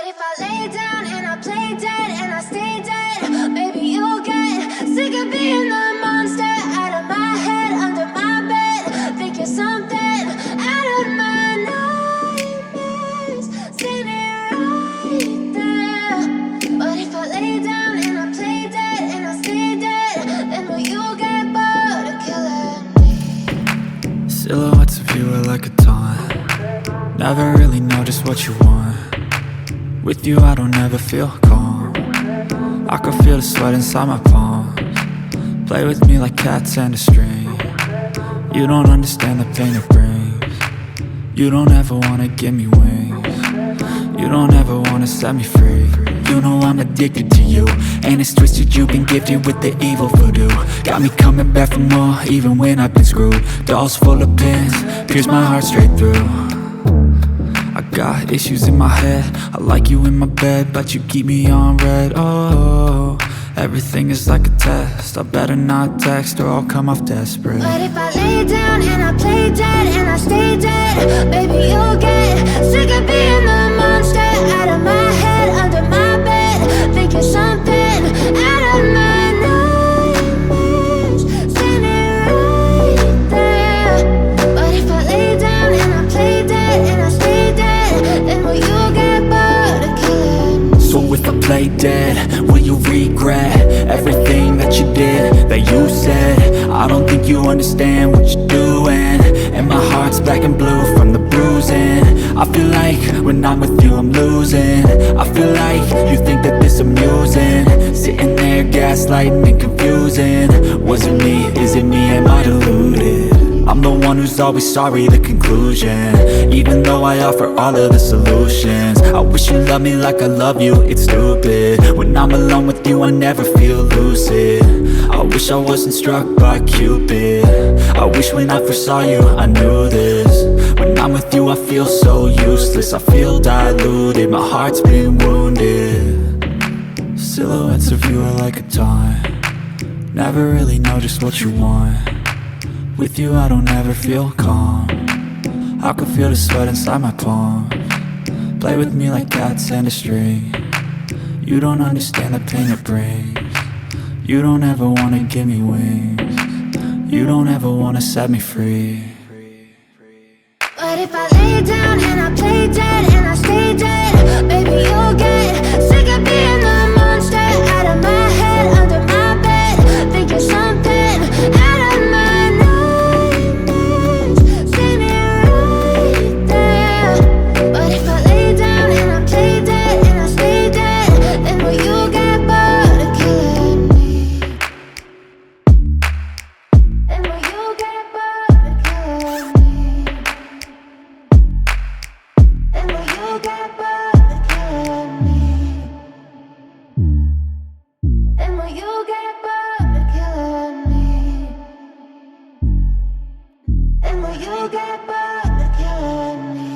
if I lay down and I play dead and I stay dead, maybe you'll get sick of being the monster out of my head, under my bed. Think you're something out of my nightmares, standing right there. But if I lay down and I play dead and I stay dead, then will you get bored of killing me? Silhouettes of you are like a taunt. Never really know just what you want. With you I don't ever feel calm. I can feel the sweat inside my palms. Play with me like cats and a string. You don't understand the pain it brings. You don't ever wanna give me wings. You don't ever wanna set me free. You know I'm addicted to you, and it's twisted, you've been gifted with the evil voodoo. Got me coming back for more, even when I've been screwed. Dolls full of pins, pierce my heart straight through. I got issues in my head, I like you in my bed, but you keep me on red. Oh, everything is like a test, I better not text or I'll come off desperate. But if I lay down and I play dead and I stay dead, baby you'll get sick of being the monster out of my head, under my bed. Think you're something out of my nightmares, standing right there. But if I lay down and I play dead and I stay dead, then will you get bored of killing me? So if I play dead, will you regret everything that you did, that you said? I don't think you understand what you're doing, and my heart's black and blue from the bruising. I feel like when I'm with you I'm losing. I feel like you think that this amusing, sitting there gaslighting and confusing. Was it me? Is it me? Am I deluded? I'm the one who's always sorry, the conclusion, even though I offer all of the solutions. I wish you loved me like I love you, it's stupid. When I'm alone with you I never feel lucid. I wish I wasn't struck by Cupid. I wish when I first saw you I knew this. When I'm with you I feel so useless, I feel diluted, my heart's been wounded. Silhouettes of you are like a taunt. Never really know just what you want. With you I don't ever feel calm. I can feel the sweat inside my palms. Play with me like cats and a string. You don't understand the pain it brings. You don't ever wanna give me wings. You don't ever wanna set me free. But if I lay down and I play dead and I stay dead, baby you'll get sick of being the monster out of my head, under my bed. Think you're something out of my nightmares, standing right there. But if I lay down and I play dead and I stay dead, then will you get bored of killing me? Then will you get bored of killing me? And will you get bored of killing me? And will you get bored of killing me? And will you get bored of killing me?